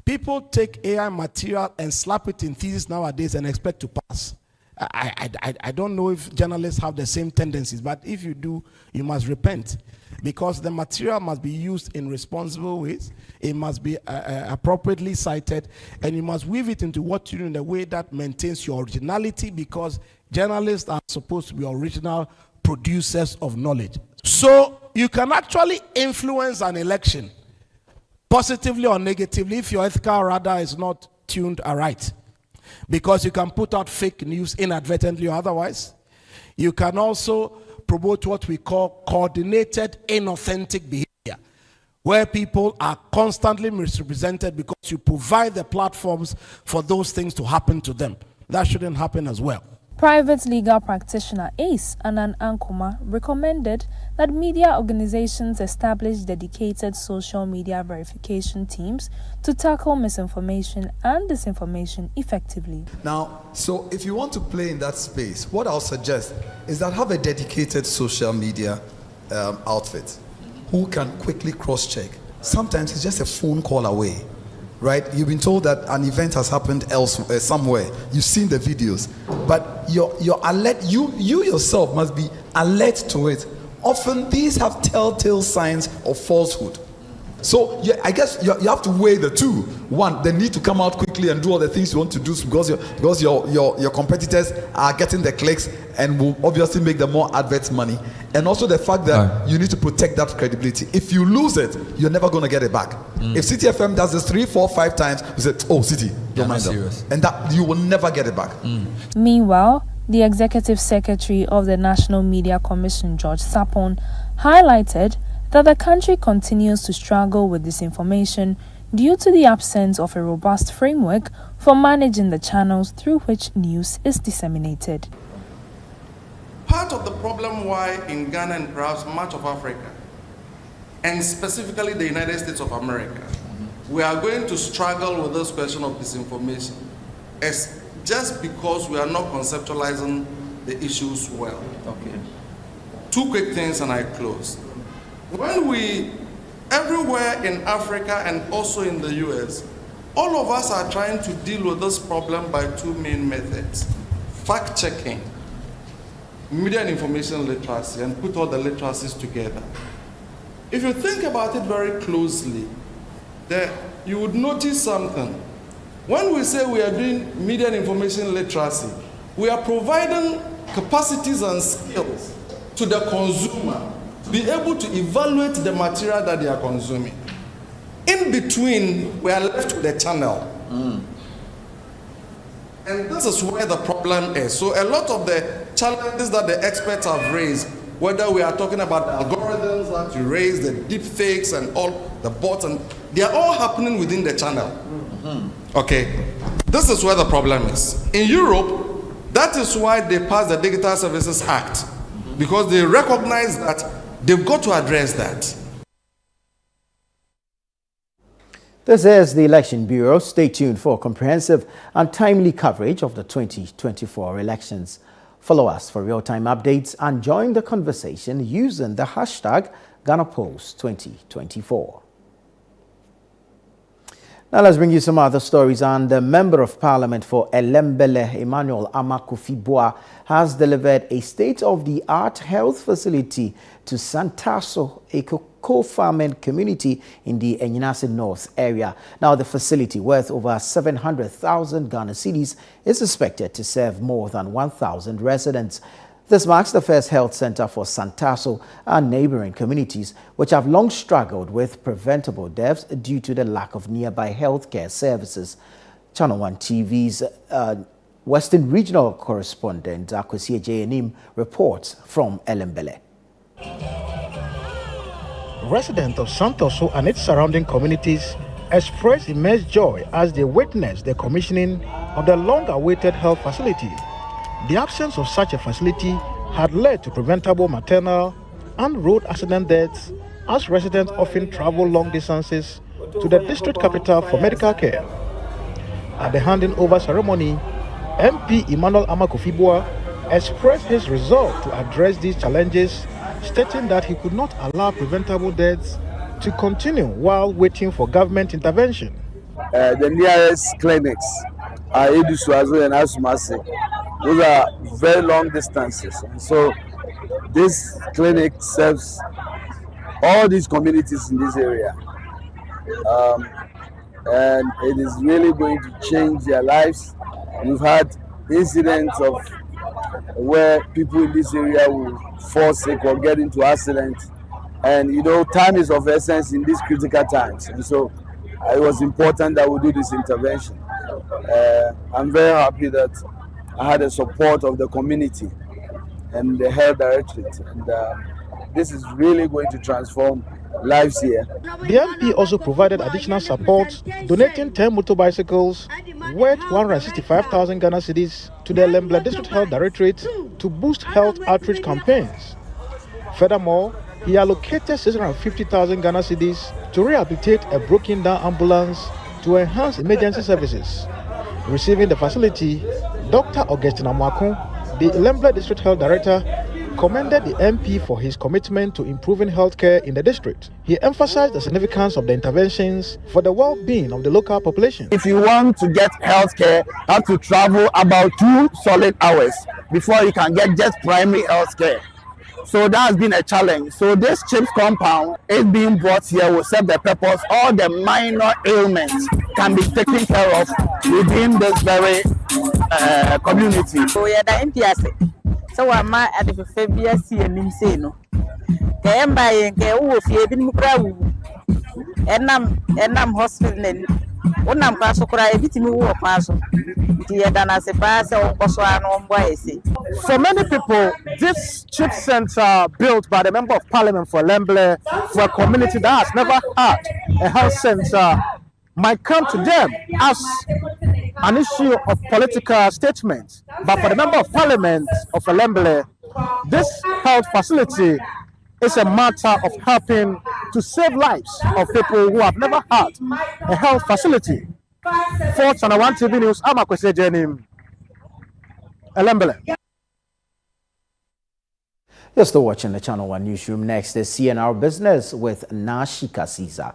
Speaker 6: People take AI material and slap it in thesis nowadays and expect to pass. I don't know if journalists have the same tendencies, but if you do, you must repent, because the material must be used in responsible ways. It must be appropriately cited, and you must weave it into what you do in a way that maintains your originality, because journalists are supposed to be original producers of knowledge. So you can actually influence an election positively or negatively if your ethical radar is not tuned aright, because you can put out fake news inadvertently or otherwise. You can also promote what we call coordinated inauthentic behavior, where people are constantly misrepresented because you provide the platforms for those things to happen to them. That shouldn't happen as well.
Speaker 5: Private legal practitioner Ace Anan Ankuma recommended that media organizations establish dedicated social media verification teams to tackle misinformation and disinformation effectively.
Speaker 13: Now, so if you want to play in that space, what I'll suggest is that have a dedicated social media outfit who can quickly cross-check. Sometimes it's just a phone call away. Right? You've been told that an event has happened elsewhere, somewhere. You've seen the videos, but you're alert. You yourself must be alert to it. Often these have telltale signs of falsehood. So I guess you have to weigh the two. One, the need to come out quickly and do all the things you want to do because your competitors are getting the clicks and will obviously make them more adverts money. And also the fact that you need to protect that credibility. If you lose it, you're never going to get it back. If City FM does this 3, 4, 5 times, you say, oh, City, don't mind them. And that you will never get it back.
Speaker 5: Meanwhile, the Executive Secretary of the National Media Commission, George Sapon, highlighted that the country continues to struggle with disinformation due to the absence of a robust framework for managing the channels through which news is disseminated.
Speaker 18: Part of the problem why in Ghana and perhaps much of Africa, and specifically the United States of America, we are going to struggle with this question of disinformation is just because we are not conceptualizing the issues well. Okay. 2 quick things and I close. When we, everywhere in Africa and also in the US, all of us are trying to deal with this problem by 2 main methods. Fact-checking, media and information literacy, and put all the literacies together. if you think about it very closely, you would notice something. When we say we are doing media and information literacy, we are providing capacities and skills to the consumer to be able to evaluate the material that they are consuming. In between, we are left with the channel. And this is where the problem is. So a lot of the challenges that the experts have raised, whether we are talking about the algorithms that you raise, the deep fakes and all the bots, and they are all happening within the channel. Okay, this is where the problem is. In Europe, that is why they passed the Digital Services Act, because they recognize that they've got to address that.
Speaker 1: This is the Election Bureau. Stay tuned for comprehensive and timely coverage of the 2024 elections. Follow us for real-time updates and join the conversation using the hashtag GhanaPost2024. Now let's bring you some other stories. And the Member of Parliament for Elembele, Emmanuel Amakofi-Boa, has delivered a state-of-the-art health facility to Santaso, a co-farming community in the Enyinase North area. Now the facility, worth over 700,000 Ghana cedis, is expected to serve more than 1,000 residents. This marks the first health center for Santaso and neighboring communities, which have long struggled with preventable deaths due to the lack of nearby healthcare services. Channel One TV's Western Regional Correspondent Akwesi Ejeanim reports from Elembele.
Speaker 2: Residents of Santoso and its surrounding communities expressed immense joy as they witnessed the commissioning of the long-awaited health facility. The absence of such a facility had led to preventable maternal and road accident deaths, as residents often travel long distances to the district capital for medical care. At the handing over ceremony, MP Emmanuel Amakofi-Boa expressed his resolve to address these challenges, stating that he could not allow preventable deaths to continue while waiting for government intervention.
Speaker 4: The nearest clinics are Eduswazo and Asumase. Those are very long distances. And so this clinic serves all these communities in this area. And it is really going to change their lives. We've had incidents of where people in this area will fall sick or get into accidents. And you know, time is of essence in these critical times. And so it was important that we do this intervention. I'm very happy that I had the support of the community and the health directorate. And this is really going to transform lives here.
Speaker 2: The MP also provided additional support, donating 10 motorbicycles worth 165,000 Ghana cedis to the Elembele District Health Directorate to boost health outreach campaigns. Furthermore, he allocated 650,000 Ghana cedis to rehabilitate a broken down ambulance to enhance emergency services. Receiving the facility, Dr. Augustine Amwakun, the Elembele District Health Director, commended the MP for his commitment to improving healthcare in the district. He emphasized the significance of the interventions for the well-being of the local population.
Speaker 4: If you want to get healthcare, you have to travel about 2 solid hours before you can get just primary healthcare. So that has been a challenge. So this CHIPS compound is being brought here will serve the purpose. All the minor ailments can be taken care of within this very community.
Speaker 28: So yeah, the MPS. So I'm at the Fabius and Nimseno. Kayamba and Kayu, Fabin Mukrawu, and I'm hospital and one I'm Paso Cry, beating me war Paso.
Speaker 2: For many people, this chip center built by the Member of Parliament for Elembele for a community that has never had a health center might come to them as an issue of political statement. But for the Member of Parliament of Elembele, this health facility is a matter of helping to save lives of people who have never had a health facility. For Channel One TV News, I'm Akwesi Ejeanim, Elembele.
Speaker 1: You're still watching the Channel One Newsroom. Next is CNR Business with Nashika Caesar.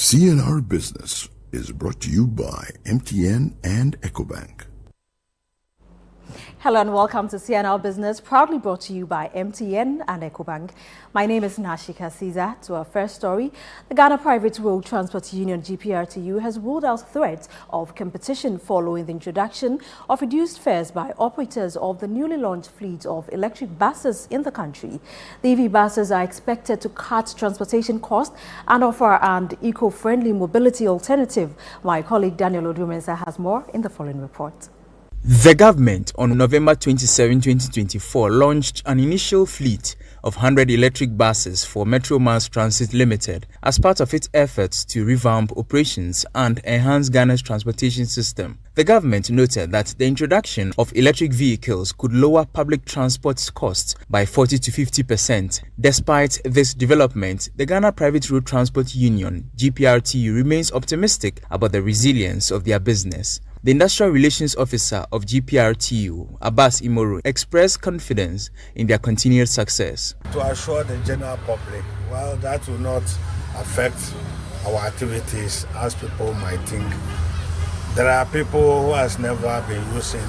Speaker 29: CNR Business is brought to you by MTN and EcoBank.
Speaker 7: Hello and welcome to CNL Business, proudly brought to you by MTN and EcoBank. My name is Nashika Caesar. To our first story, the Ghana Private Road Transport Union GPRTU has ruled out threats of competition following the introduction of reduced fares by operators of the newly launched fleet of electric buses in the country. The EV buses are expected to cut transportation costs and offer an eco-friendly mobility alternative. My colleague Daniel Odumensa has more in the following report.
Speaker 9: The government on November 27, 2024 launched an initial fleet of 100 electric buses for Metro Mass Transit Limited as part of its efforts to revamp operations and enhance Ghana's transportation system. The government noted that the introduction of electric vehicles could lower public transport costs by 40 to 50%. Despite this development, the Ghana Private Road Transport Union (GPRTU) remains optimistic about the resilience of their business. The Industrial Relations Officer of GPRTU, Abbas Imoru, expressed confidence in their continued success.
Speaker 19: To assure the general public, well, that will not affect our activities as people might think. There are people who has never been using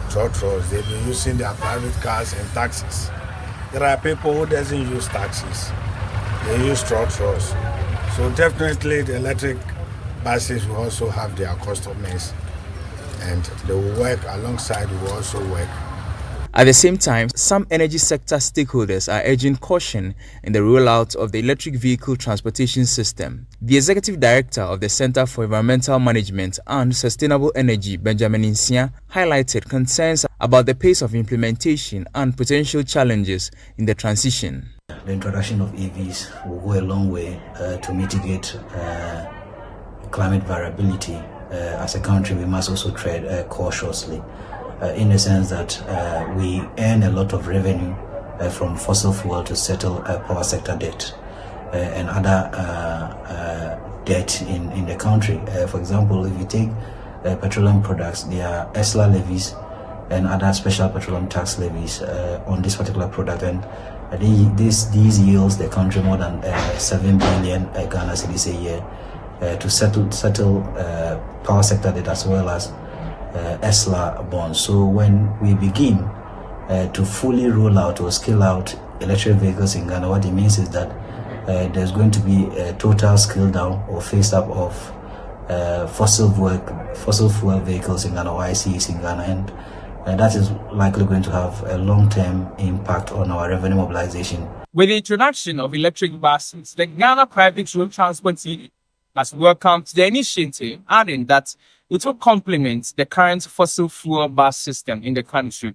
Speaker 19: trotros. They've been using their private cars and taxis. There are people who doesn't use taxis. They use trotros. So definitely the electric buses will also have their customers, and they will work alongside, will also work.
Speaker 9: At the same time, some energy sector stakeholders are urging caution in the rollout of the electric vehicle transportation system. The Executive Director of the Center for Environmental Management and Sustainable Energy, Benjamin Insia, highlighted concerns about the pace of implementation and potential challenges in the transition.
Speaker 20: The introduction of EVs will go a long way to mitigate climate variability. As a country, we must also tread cautiously, in the sense that we earn a lot of revenue from fossil fuel to settle power sector debt and other debt in the country. For example, if you take petroleum products, there are ESLA levies and other special petroleum tax levies on this particular product, and these yields the country more than 7 billion Ghana cedis a year. To settle power sector debt as well as ESLA bonds. So when we begin to fully roll out or scale out electric vehicles in Ghana, what it means is that there's going to be a total scale down or phase up of fossil fuel vehicles in Ghana or ICEs in Ghana, and that is likely going to have a long-term impact on our revenue mobilization.
Speaker 21: With the introduction of electric buses, the Ghana Private Road Transport Union has welcomed the initiative, adding that it will complement the current fossil fuel bus system in the country.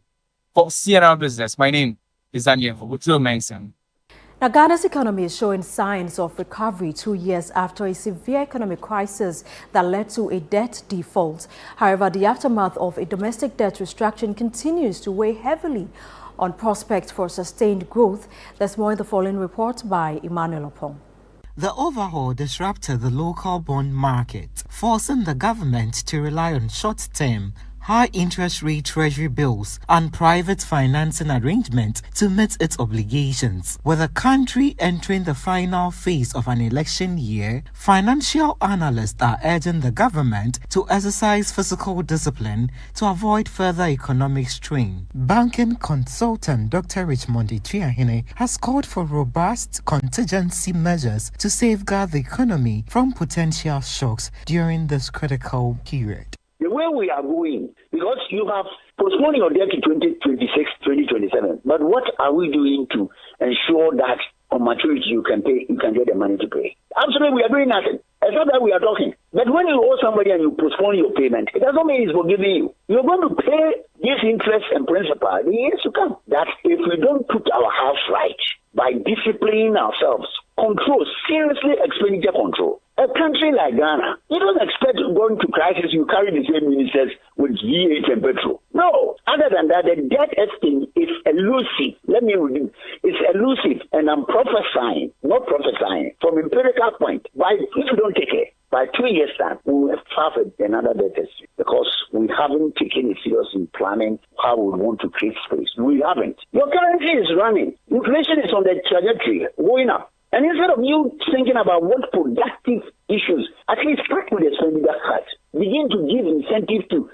Speaker 21: For CNR Business, my name is Daniel Odumensa.
Speaker 7: Now, Ghana's economy is showing signs of recovery 2 years after a severe economic crisis that led to a debt default. However, the aftermath of a domestic debt restructuring continues to weigh heavily on prospects for sustained growth. There's more in the following report by Emmanuel Opong.
Speaker 22: The overhaul disrupted the local bond market, forcing the government to rely on short-term, high-interest rate treasury bills and private financing arrangements to meet its obligations. With the country entering the final phase of an election year, financial analysts are urging the government to exercise fiscal discipline to avoid further economic strain. Banking consultant Dr. Richmond Ituahine has called for robust contingency measures to safeguard the economy from potential shocks during this critical period.
Speaker 23: The way we are going, because you have postponed your debt to 2026, 2027, but what are we doing to ensure that on maturity you can pay, you can get the money to pay? Absolutely, we are doing nothing. Except that we are talking. But when you owe somebody and you postpone your payment, it doesn't mean it's forgiving you. You're going to pay this interest and principal in the years to come. That if we don't put our house right by disciplining ourselves, control, seriously expenditure control. A country like Ghana, you don't expect going to crisis, you carry the same ministers with V8 and petrol. No. Other than that, the debt estimate is elusive. It's elusive, and I'm prophesying, not prophesying, from empirical point. If you don't take it, by 2 years' time, we will have suffered another debt estimate because we haven't taken it serious in planning how we want to create space. We haven't. Your currency is running. Inflation is on the trajectory, going up. And instead of you thinking about what productive issues, at least start with the expenditure cut. Begin to give incentive to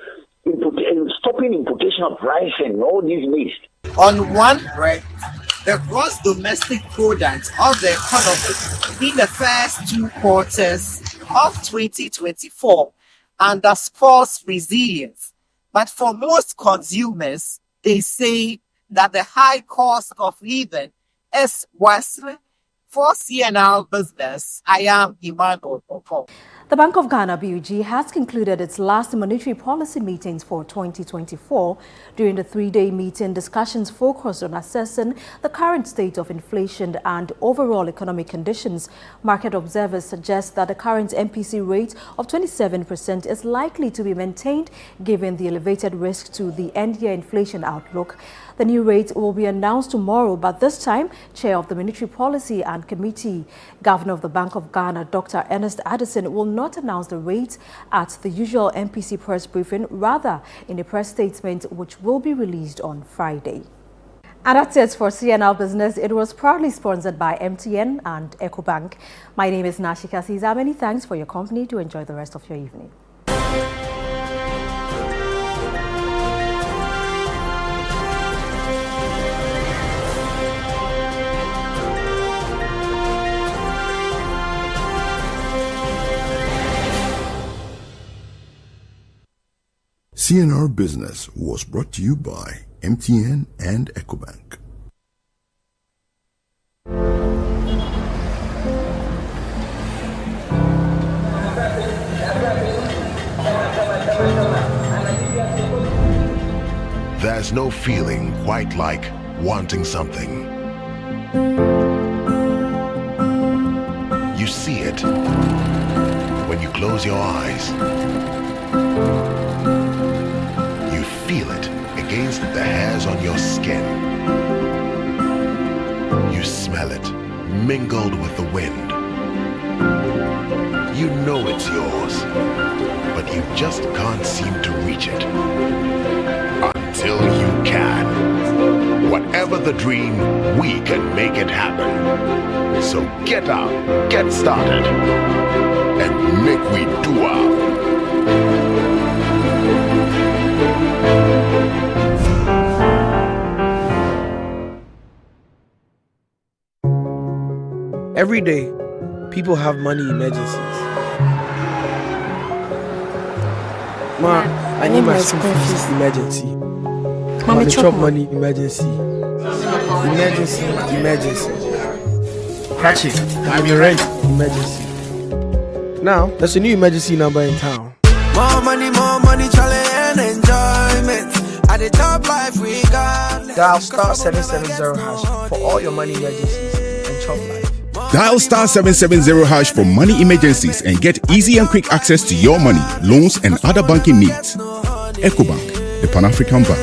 Speaker 23: stopping importation of rice and all these waste.
Speaker 22: On one breath, the gross domestic product of the economy in the first 2 quarters of 2024 underscores resilience. But for most consumers, they say that the high cost of living is worsening. For CNL Business, I am Emmanuel Poko.
Speaker 7: The Bank of Ghana, BUG, has concluded its last monetary policy meetings for 2024. During the 3-day meeting, discussions focused on assessing the current state of inflation and overall economic conditions. Market observers suggest that the current MPC rate of 27% is likely to be maintained given the elevated risk to the end-year inflation outlook. The new rate will be announced tomorrow, but this time, Chair of the Monetary Policy and Committee, Governor of the Bank of Ghana, Dr. Ernest Addison, will not announce the rate at the usual MPC press briefing, rather in a press statement which will be released on Friday. And that's it for CNL Business. It was proudly sponsored by MTN and EcoBank. My name is Nashika Caesar. Many thanks for your company. To enjoy the rest of your evening.
Speaker 29: CNR Business was brought to you by MTN and EcoBank. There's no feeling quite like wanting something. You see it when you close your eyes. Feel it against the hairs on your skin. You smell it mingled with the wind. You know it's yours, but you just can't seem to reach it. Until you can. Whatever the dream, we can make it happen. So get up, get started, and make we do our.
Speaker 3: Every day, people have money emergencies. Ma, I need my school fees emergency. Mommy chop money emergency. Emergency. Catch it. I'm your rent emergency. Now, there's a new emergency number in town.
Speaker 10: More money, challenge and enjoyment. At the top life we got.
Speaker 3: Dial star 770 hash for all your money emergencies and chop life.
Speaker 11: Dial star 770 hash for money emergencies and get easy and quick access to your money, loans, and other banking needs. EcoBank, the Pan-African Bank.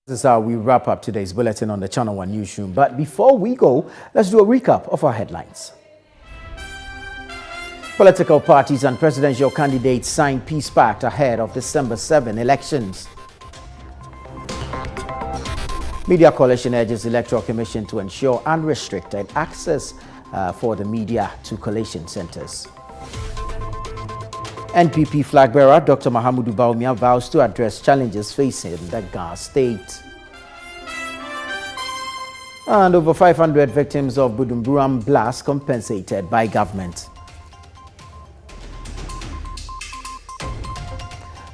Speaker 1: This is how we wrap up today's bulletin on the Channel One Newsroom. But before we go, let's do a recap of our headlines. Political parties and presidential candidates signed peace pact ahead of December 7 elections. Media Coalition urges Electoral Commission to ensure unrestricted access for the media to collation centers. NPP flag bearer Dr. Mahamudu Bawumia vows to address challenges facing the Ghana state. And over 500 victims of Buduburam blast compensated by government.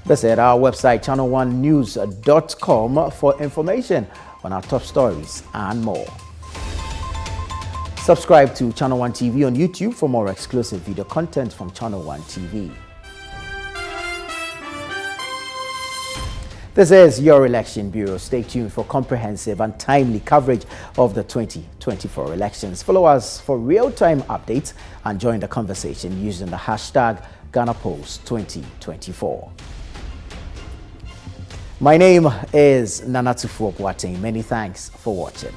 Speaker 1: Visit our website channel1news.com for information on our top stories and more. Subscribe to Channel One TV on YouTube for more exclusive video content from Channel One TV. This is your Election Bureau. Stay tuned for comprehensive and timely coverage of the 2024 elections. Follow us for real-time updates and join the conversation using the hashtag GhanaPost2024. My name is Nana Tuffour Boateng. Many thanks for watching.